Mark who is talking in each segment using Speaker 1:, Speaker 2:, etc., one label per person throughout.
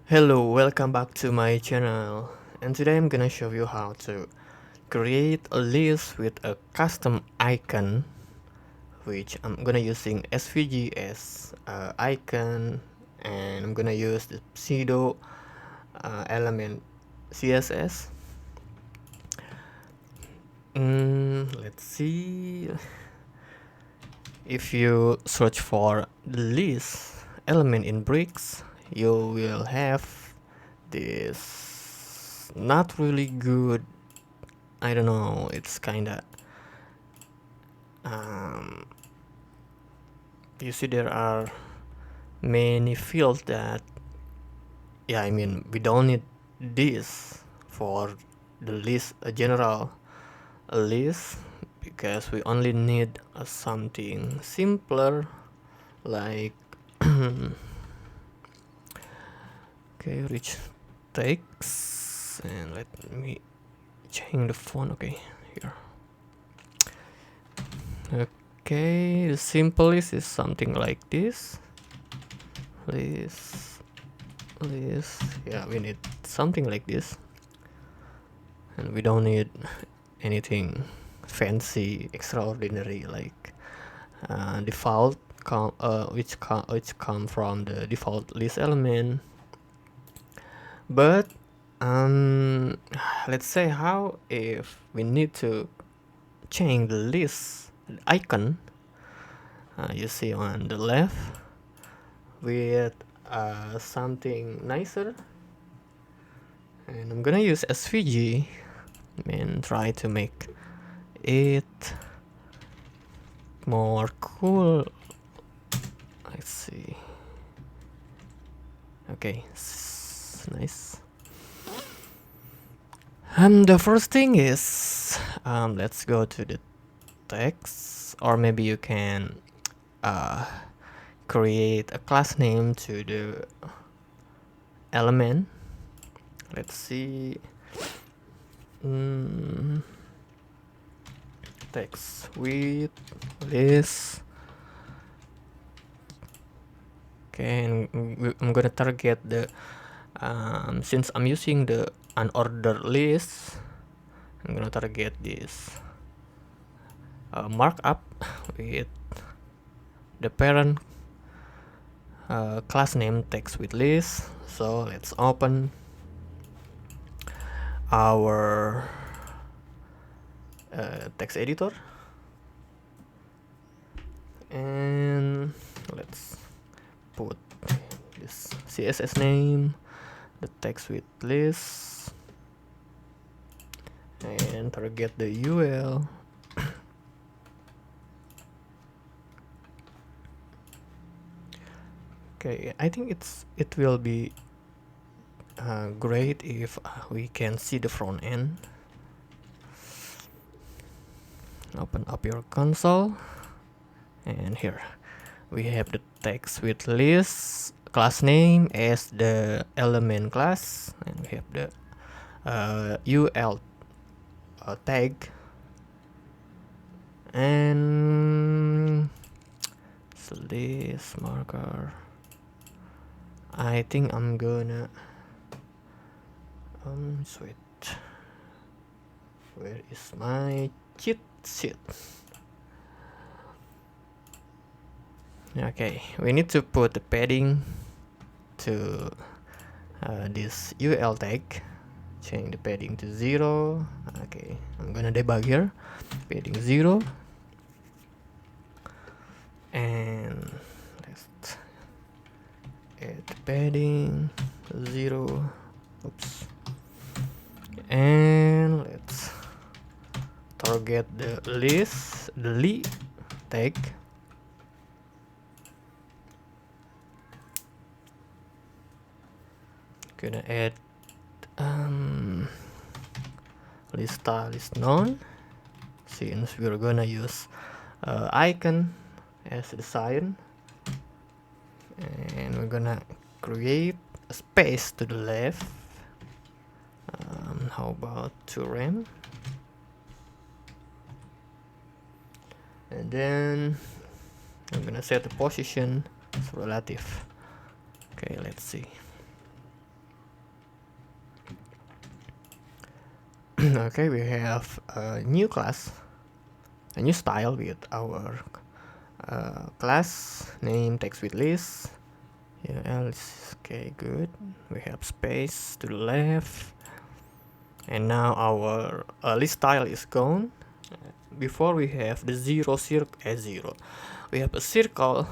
Speaker 1: Hello, welcome back to my channel, and today I'm gonna show you how to create a list with a custom icon, which I'm gonna using SVG as icon, and I'm gonna use the pseudo element CSS. Let's see. If you search for the list element in bricks, you will have this not really good. I don't know, it's kinda you see there are many fields that, yeah, I mean, we don't need this for the list, a general list, because we only need something simpler like okay, rich text, and let me change the font. Okay, here. Okay, the simplest is something like this. List, yeah, we need something like this, and we don't need anything fancy, extraordinary like default which come from the default list element. But let's say how if we need to change the list icon, you see on the left, with something nicer, and I'm gonna use SVG and try to make it more cool. Let's see. Okay, nice. The first thing is let's go to the text, or maybe you can create a class name to the element. Let's see. Text with list. Okay, and I'm gonna target the since I'm using the unordered list, I'm gonna target this markup with the parent class name text with list. So let's open our text editor, and let's put this CSS name, the text with list, and target the UL. Okay, I think it will be great if we can see the front end. Open up your console, and here we have the text with list class name as the element class, and we have the UL tag, and list marker. I think I'm gonna wait, where is my cheat sheet? Okay, we need to put the padding to this UL tag. Change the padding to 0. Okay, I'm gonna debug here. Padding 0, and let's add padding 0. Oops. And let's target the list, the li tag. Gonna add list none, since we're gonna use icon as the sign, and we're gonna create a space to the left. How about 2 rem, and then I'm gonna set the position as relative. Okay, let's see. Okay, we have a new class, a new style with our class name text with list. Yeah, else, okay, good. We have space to the left, and now our list style is gone. Before we have the zero circle as zero, we have a circle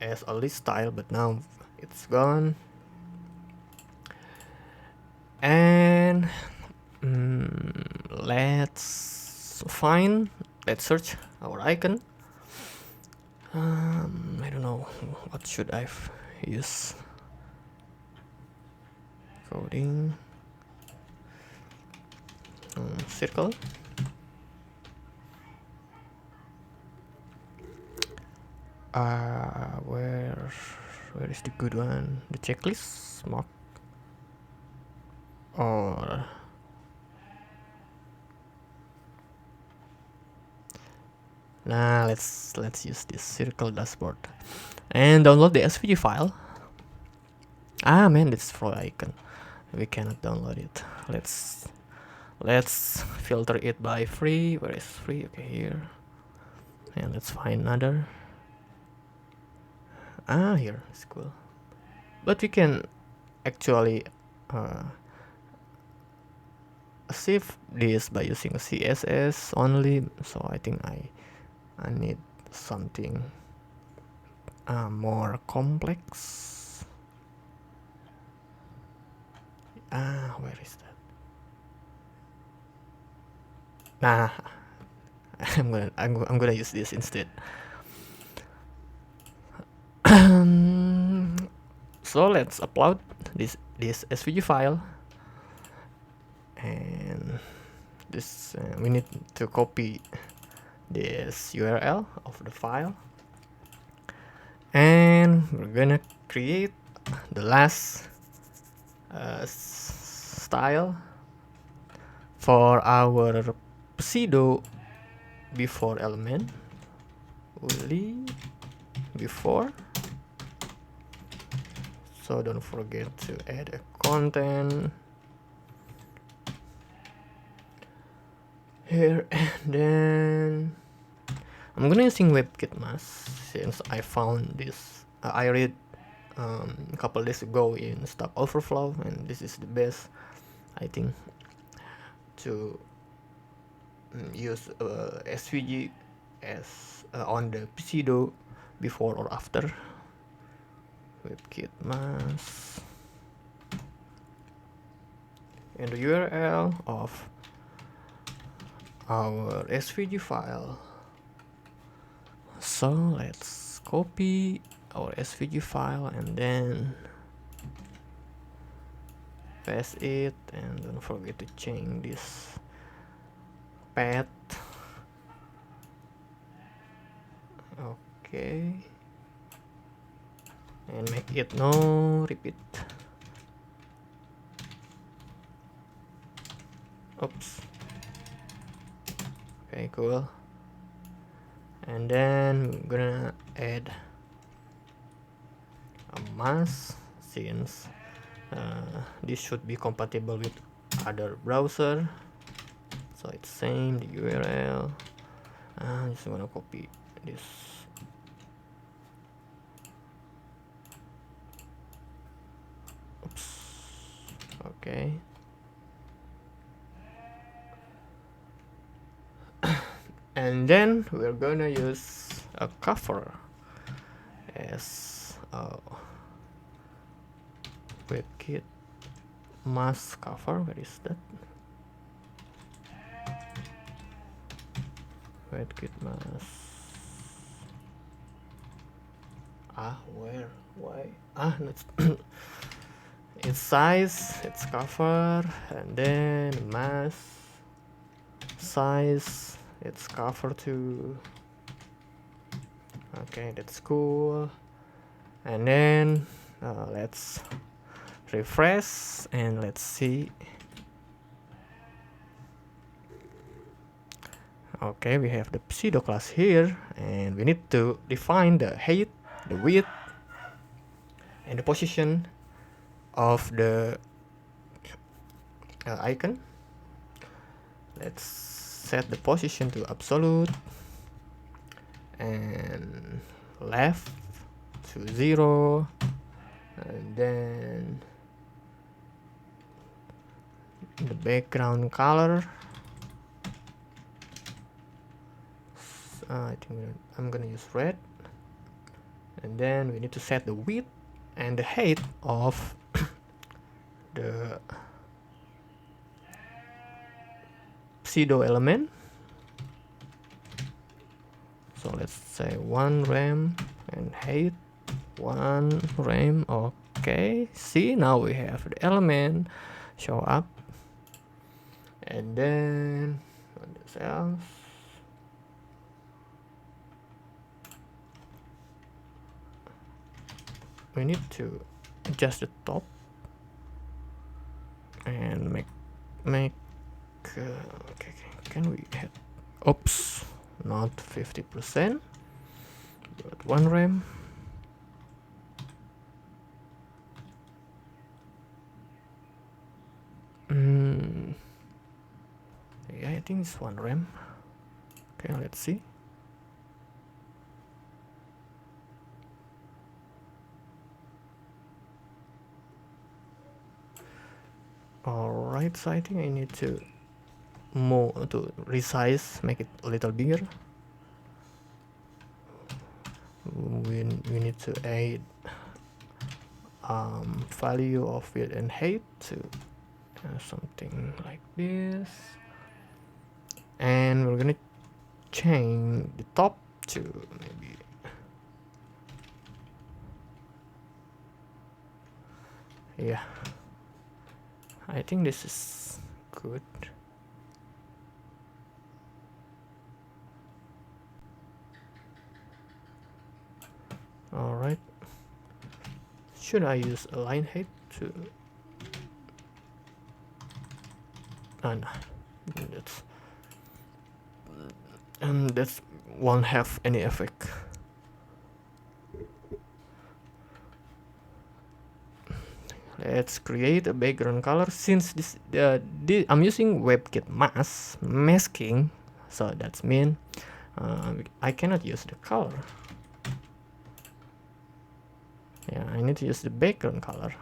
Speaker 1: as a list style, but now it's gone. And let's search our icon. I don't know what should I use. Coding circle. Where is the good one? The checklist mark or nah? Let's use this circle dashboard and download the SVG file. Ah man, it's for icon. We cannot download it. Let's filter it by free. Where is free? Okay, here. And let's find another. Ah, here. It's cool. But we can actually save this by using CSS only. So I think I need something more complex. Where is that? Nah, I'm gonna use this instead. So let's upload this SVG file, and this we need to copy this URL of the file, and we're gonna create the last style for our pseudo before element, only before. So don't forget to add a content here, and then I'm gonna using WebKit mask since I found this. I read a couple days ago in Stack Overflow, and this is the best, I think, to use SVG as on the pseudo before or after. WebKit mask and the URL of our SVG file. So let's copy our SVG file and then paste it, and don't forget to change this path. Okay, and make it no repeat. Oops. Okay, cool. And then we're gonna add a mask since this should be compatible with other browser. So it's same the URL. I'm just gonna copy this. Oops. Okay. And then we're gonna use a cover as WebKit mask cover. Where is that? WebKit mask. Where? Why? That's its size, its cover, and then mask size, its cover too. Okay, that's cool. And then let's refresh and let's see. Okay, we have the pseudo class here, and we need to define the height, the width, and the position of the icon. let's set the position to absolute and left to 0, and then the background color, I think I'm gonna use red, and then we need to set the width and the height of the pseudo element. So let's say 1 rem and height 1 rem. Okay, see, now we have the element show up, and then what else? We need to adjust the top and make okay, can we have, oops, not 50%, but 1 rem. Yeah, I think it's 1 rem. Okay, let's see. Alright, so I think I need to resize, make it a little bigger. We need to add value of width and height to something like this, and we're gonna change the top to maybe, yeah, I think this is good. Alright, should I use align height to, no, that won't have any effect. Let's create a background color. Since this I'm using WebKit masking, so that's mean I cannot use the color. Yeah, I need to use the background color.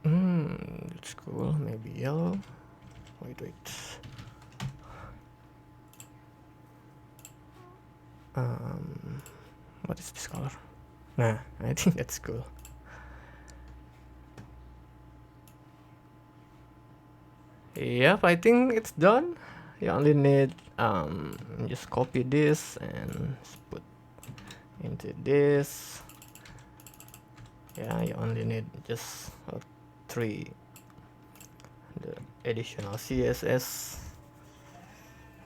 Speaker 1: That's cool. Maybe yellow. Wait. What is this color? Nah, I think that's cool. Yep, I think it's done. You only need just copy this and put into this. Yeah, you only need just 3 the additional CSS,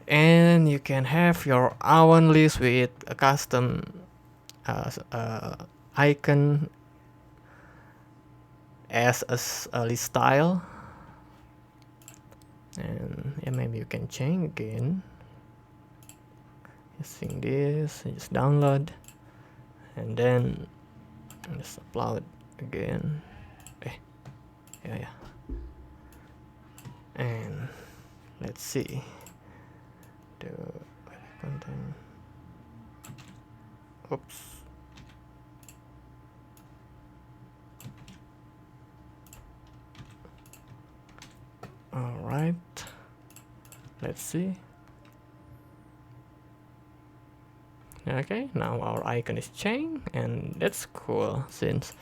Speaker 1: and you can have your own list with a custom icon as a list style. And yeah, maybe you can change again using this. Just download and then just upload again. Yeah, and let's see the content. Oops. Alright, let's see. Okay, now our icon is changed, and that's cool since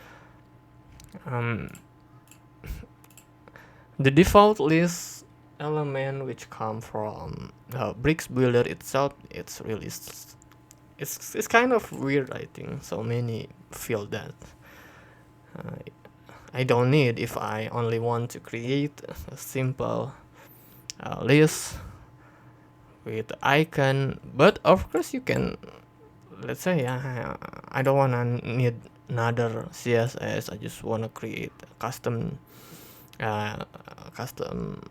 Speaker 1: the default list element which come from bricksbuilder itself, it's really it's kind of weird. I think so many feel that I don't need if I only want to create a simple list with icon. But of course you can, let's say I don't want to need another CSS. I just want to create a custom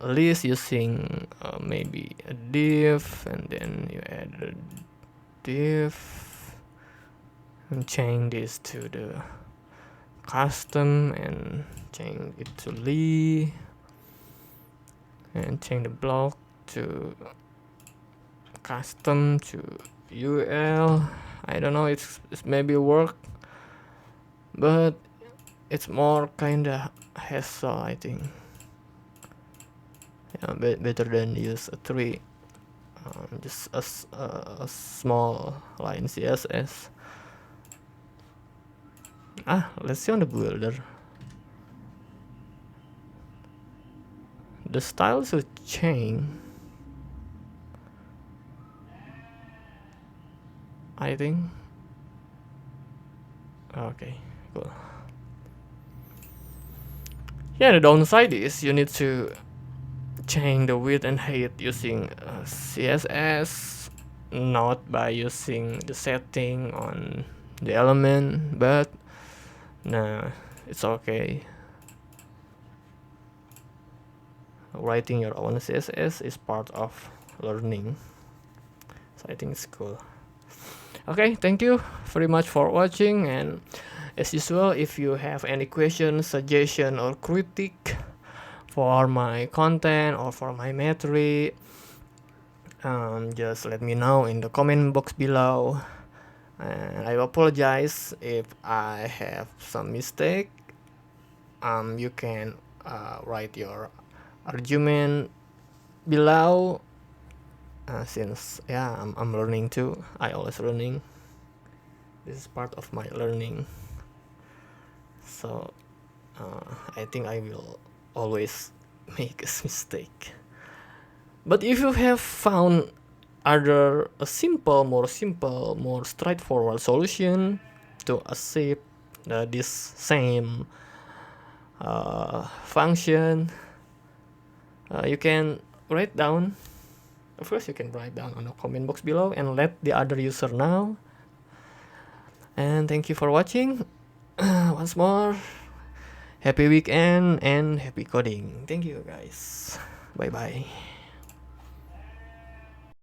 Speaker 1: list using maybe a div, and then you add a div and change this to the custom and change it to Lee, and change the block to custom to UL. I don't know, it's maybe work, but it's more kinda hassle, I think. Yeah, better than use a tree. Just a small line CSS. Let's see on the builder. The style should change, I think. Okay, cool. Yeah, the downside is you need to change the width and height using CSS, not by using the setting on the element, but nah, it's okay. Writing your own CSS is part of learning, so I think it's cool. Okay, thank you very much for watching, and as usual, if you have any questions, suggestion, or critique for my content or for my metric, just let me know in the comment box below. And I apologize if I have some mistake. You can write your argument below, since I'm learning too. I always learning. This is part of my learning, so I think I will always make a mistake. But if you have found other more simple, more straightforward solution to achieve this same function, you can write down. Of course, you can write down on the comment box below and let the other user know. And thank you for watching. Once more, happy weekend and happy coding. Thank you guys. Bye bye.